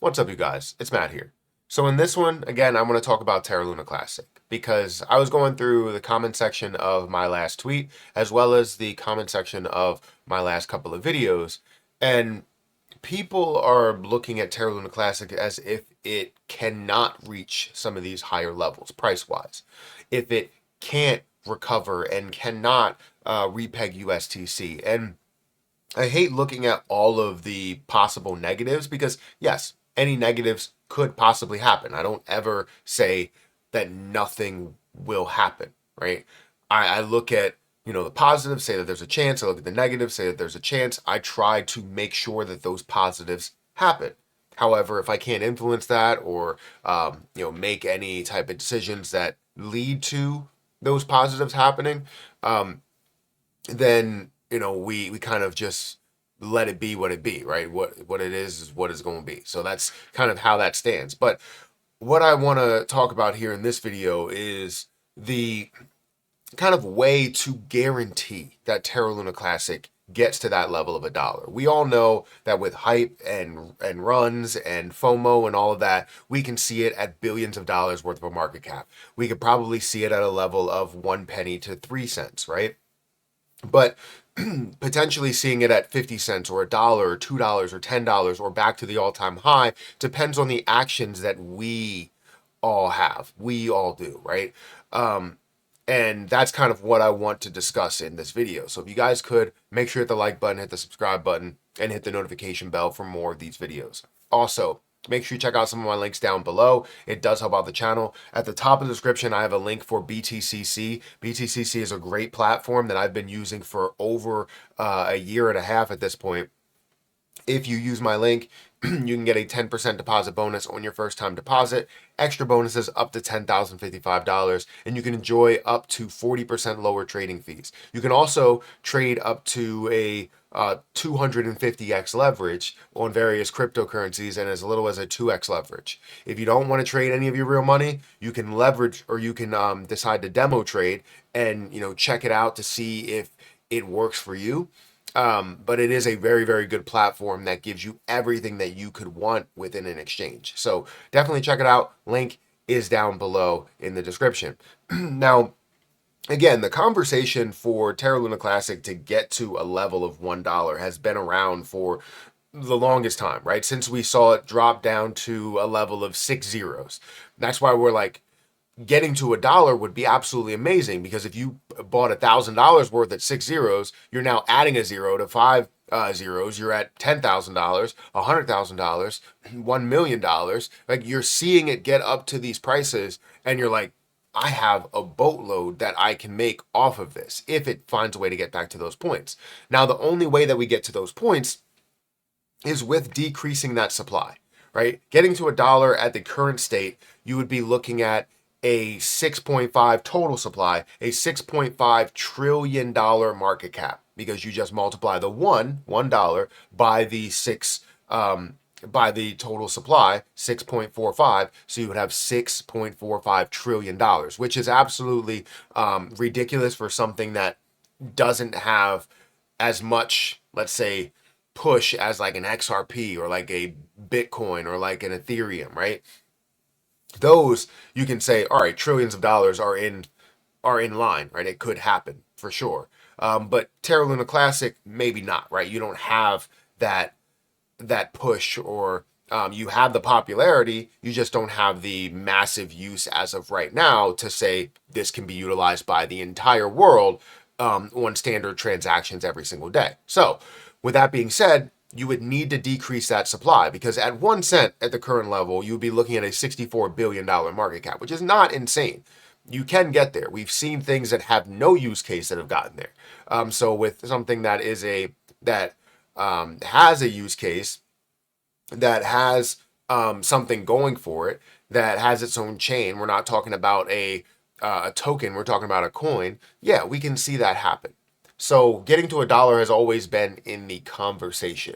What's up, you guys? It's Matt here. So in this one, again, I'm going to talk about Terra Luna Classic because I was going through the comment section of my last tweet as well as the comment section of my last couple of videos, and people are looking at Terra Luna Classic as if it cannot reach some of these higher levels price-wise, if it can't recover and cannot repeg USTC. And I hate looking at all of the possible negatives because, yes, any negatives could possibly happen. I don't ever say that nothing will happen, right? I look at, the positives, say that there's a chance. I look at the negatives, say that there's a chance. I try to make sure that those positives happen. However, if I can't influence that or, make any type of decisions that lead to those positives happening, then we kind of just let it be what it be, right? What it is what it's going to be. So that's kind of how that stands. But what I want to talk about here in this video is the kind of way to guarantee that Terra Luna Classic gets to that level of $1. We all know that with hype and runs and FOMO and all of that, we can see it at billions of dollars worth of a market cap. We could probably see it at a level of 1 penny to 3 cents, right? But potentially seeing it at 50 cents or $1 or $2 or $10 or back to the all-time high depends on the actions that we all have. We all do, right? And that's kind of what I want to discuss in this video. So if you guys could make sure to hit the like button, hit the subscribe button, and hit the notification bell for more of these videos. Also, make sure you check out some of my links down below. It does help out the channel. At the top of the description, I have a link for BTCC. BTCC is a great platform that I've been using for over a year and a half at this point. If you use my link, you can get a 10% deposit bonus on your first time deposit, extra bonuses up to $10,055, and you can enjoy up to 40% lower trading fees. You can also trade up to a 250x leverage on various cryptocurrencies and as little as a 2x leverage. If you don't want to trade any of your real money, you can leverage, or you can decide to demo trade and check it out to see if it works for you. But it is a very, very good platform that gives you everything that you could want within an exchange. So definitely check it out. Link is down below in the description. Now, again, the conversation for Terra Luna Classic to get to a level of $1 has been around for the longest time, right? Since we saw it drop down to a level of 6 zeros. That's why we're like, getting to $1 would be absolutely amazing, because if you bought $1,000 worth at 6 zeros, you're now adding a zero to 5 zeros. You're at $10,000, $100,000, $1 million. Like, you're seeing it get up to these prices, and you're like, I have a boatload that I can make off of this if it finds a way to get back to those points. Now, the only way that we get to those points is with decreasing that supply, right? Getting to $1 at the current state, you would be looking at a 6.5 total supply, a $6.5 trillion market cap, because you just multiply the $1 by the by the total supply, 6.45, so you would have $6.45 trillion, which is absolutely ridiculous for something that doesn't have as much, let's say, push as like an XRP or like a Bitcoin or like an Ethereum, right? Those, you can say, all right, trillions of dollars are in line, right? It could happen for sure. But Terra Luna Classic, maybe not, right? You don't have that push, or you have the popularity, you just don't have the massive use as of right now to say this can be utilized by the entire world on standard transactions every single day. So with that being said, you would need to decrease that supply, because at 1 cent at the current level, you would be looking at a $64 billion market cap, which is not insane. You can get there. We've seen things that have no use case that have gotten there. So with something that is has a use case, that has something going for it, that has its own chain, we're not talking about a token, we're talking about a coin. Yeah, we can see that happen. So getting to $1 has always been in the conversation.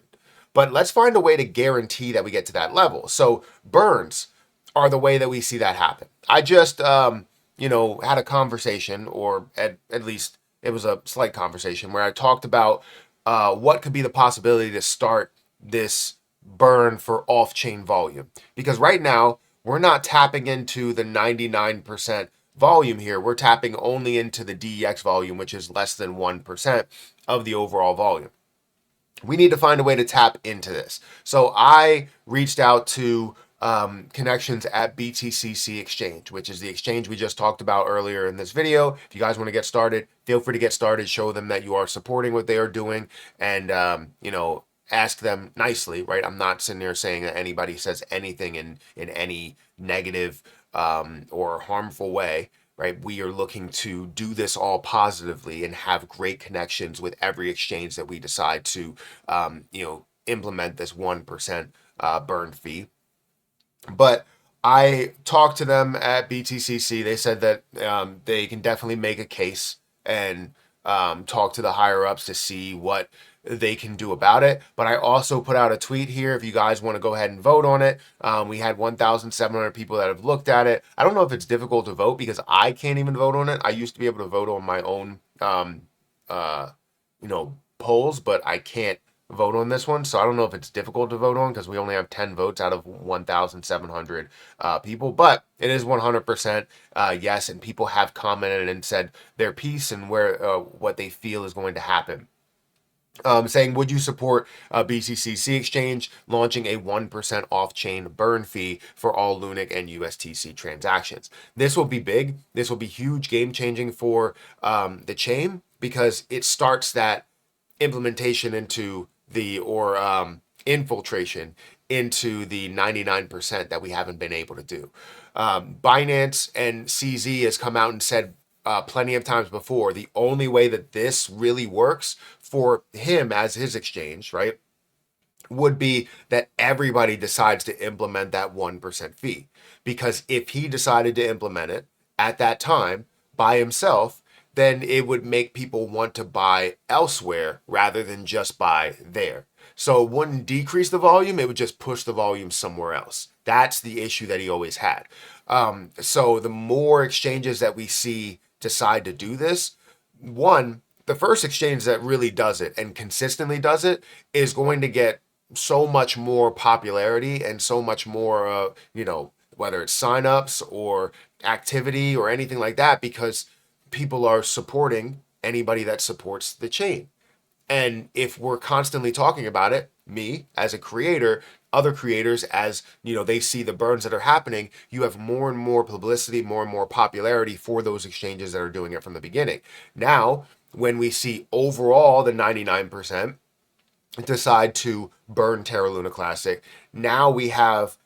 But let's find a way to guarantee that we get to that level. So burns are the way that we see that happen. I just, had a conversation, or at least it was a slight conversation, where I talked about what could be the possibility to start this burn for off-chain volume. Because right now, we're not tapping into the 99% volume here. We're tapping only into the DEX volume, which is less than 1% of the overall volume. We need to find a way to tap into this. So I reached out to connections at BTCC Exchange, which is the exchange we just talked about earlier in this video. If you guys want to get started, feel free to get started. Show them that you are supporting what they are doing, and ask them nicely, right? I'm not sitting there saying that anybody says anything in any negative or harmful way. Right, we are looking to do this all positively and have great connections with every exchange that we decide to, implement this 1% burn fee. But I talked to them at BTCC. They said that they can definitely make a case and talk to the higher ups to see what they can do about it. But I also put out a tweet here if you guys want to go ahead and vote on it. We had 1,700 people that have looked at it. I don't know if it's difficult to vote because I can't even vote on it. I used to be able to vote on my own, polls, but I can't vote on this one. So I don't know if it's difficult to vote on because we only have 10 votes out of 1,700 people, but it is 100% yes. And people have commented and said their piece and where what they feel is going to happen. Saying, would you support BTCC Exchange launching a 1% off-chain burn fee for all Lunic and USTC transactions? This will be big. This will be huge, game-changing for the chain because it starts that implementation into infiltration into the 99% that we haven't been able to do. Binance and CZ has come out and said plenty of times before, the only way that this really works for him as his exchange, right, would be that everybody decides to implement that 1% fee. Because if he decided to implement it at that time by himself, then it would make people want to buy elsewhere rather than just buy there. So it wouldn't decrease the volume, it would just push the volume somewhere else. That's the issue that he always had. So the more exchanges that we see decide to do this, the first exchange that really does it and consistently does it is going to get so much more popularity and so much more, whether it's signups or activity or anything like that, because people are supporting anybody that supports the chain. And if we're constantly talking about it, me as a creator, other creators, as they see the burns that are happening, you have more and more publicity, more and more popularity for those exchanges that are doing it from the beginning. Now, when we see overall the 99% decide to burn Terra Luna Classic, now we have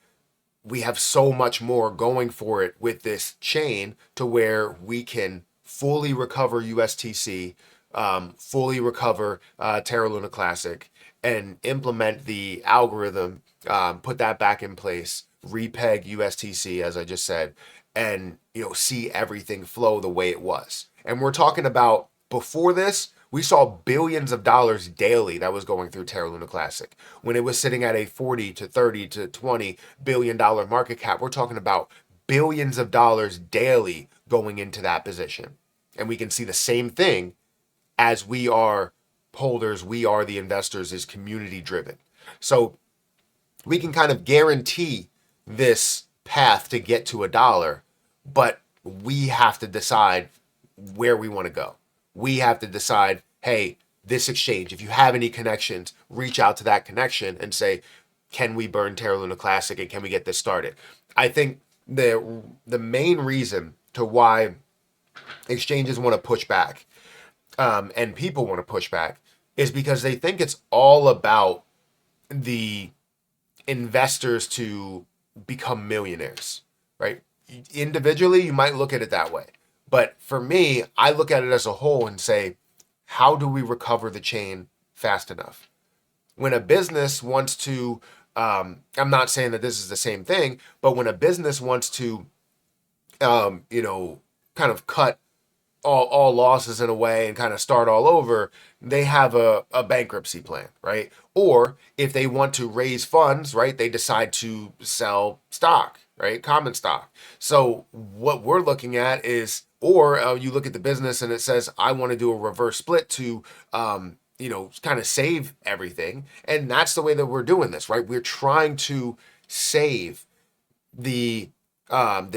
so much more going for it with this chain to where we can fully recover USTC, fully recover Terra Luna Classic, and implement the algorithm, put that back in place, repeg USTC, as I just said, and see everything flow the way it was. And we're talking about before this, we saw billions of dollars daily that was going through Terra Luna Classic. When it was sitting at a 40 to 30 to 20 billion dollar market cap, we're talking about billions of dollars daily going into that position. And we can see the same thing as we are holders, we are the investors, is community driven. So we can kind of guarantee this path to get to $1, but we have to decide where we want to go. We have to decide, hey, this exchange, if you have any connections, reach out to that connection and say, can we burn Terra Luna Classic and can we get this started? I think the main reason to why exchanges want to push back and people want to push back is because they think it's all about the investors to become millionaires, right? Individually, you might look at it that way. But for me, I look at it as a whole and say, how do we recover the chain fast enough? When a business wants to, I'm not saying that this is the same thing, but when a business wants to, kind of cut all losses in a way and kind of start all over, they have a bankruptcy plan, right? Or if they want to raise funds, right, they decide to sell stock, right? Common stock. So what we're looking at is, or you look at the business and it says, I want to do a reverse split to kind of save everything. And that's the way that we're doing this, right? We're trying to save the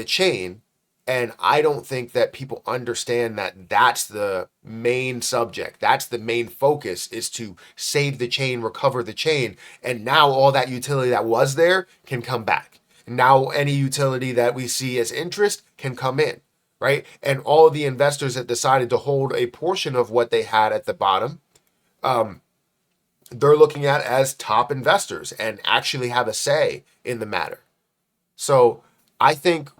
chain. And I don't think that people understand that that's the main subject. That's the main focus, is to save the chain, recover the chain. And now all that utility that was there can come back. Now any utility that we see as interest can come in, right? And all of the investors that decided to hold a portion of what they had at the bottom, they're looking at as top investors and actually have a say in the matter. So I think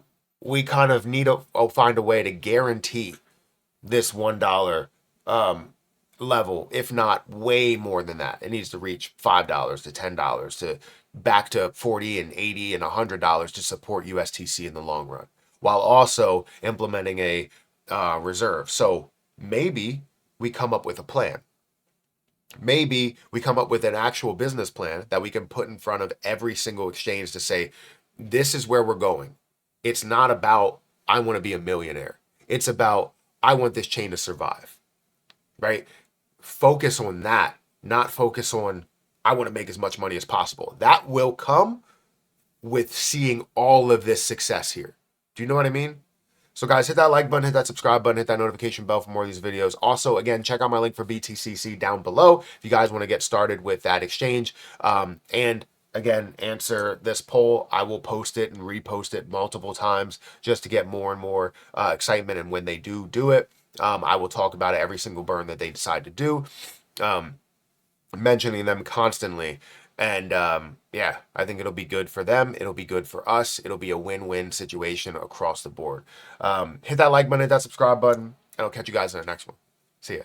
we kind of need to find a way to guarantee this $1 level, if not way more than that. It needs to reach $5 to $10 to back to $40 and $80 and $100 to support USTC in the long run, while also implementing a reserve. So maybe we come up with a plan. Maybe we come up with an actual business plan that we can put in front of every single exchange to say, this is where we're going. It's not about, I want to be a millionaire. It's about, I want this chain to survive, right? Focus on that, not focus on, I want to make as much money as possible. That will come with seeing all of this success here. Do you know what I mean? So guys, hit that like button, hit that subscribe button, hit that notification bell for more of these videos. Also, again, check out my link for BTCC down below if you guys want to get started with that exchange. And again, answer this poll. I will post it and repost it multiple times just to get more and more excitement. And when they do it, I will talk about it every single burn that they decide to do, mentioning them constantly. And yeah, I think it'll be good for them. It'll be good for us. It'll be a win-win situation across the board. Hit that like button, hit that subscribe button, and I'll catch you guys in the next one. See ya.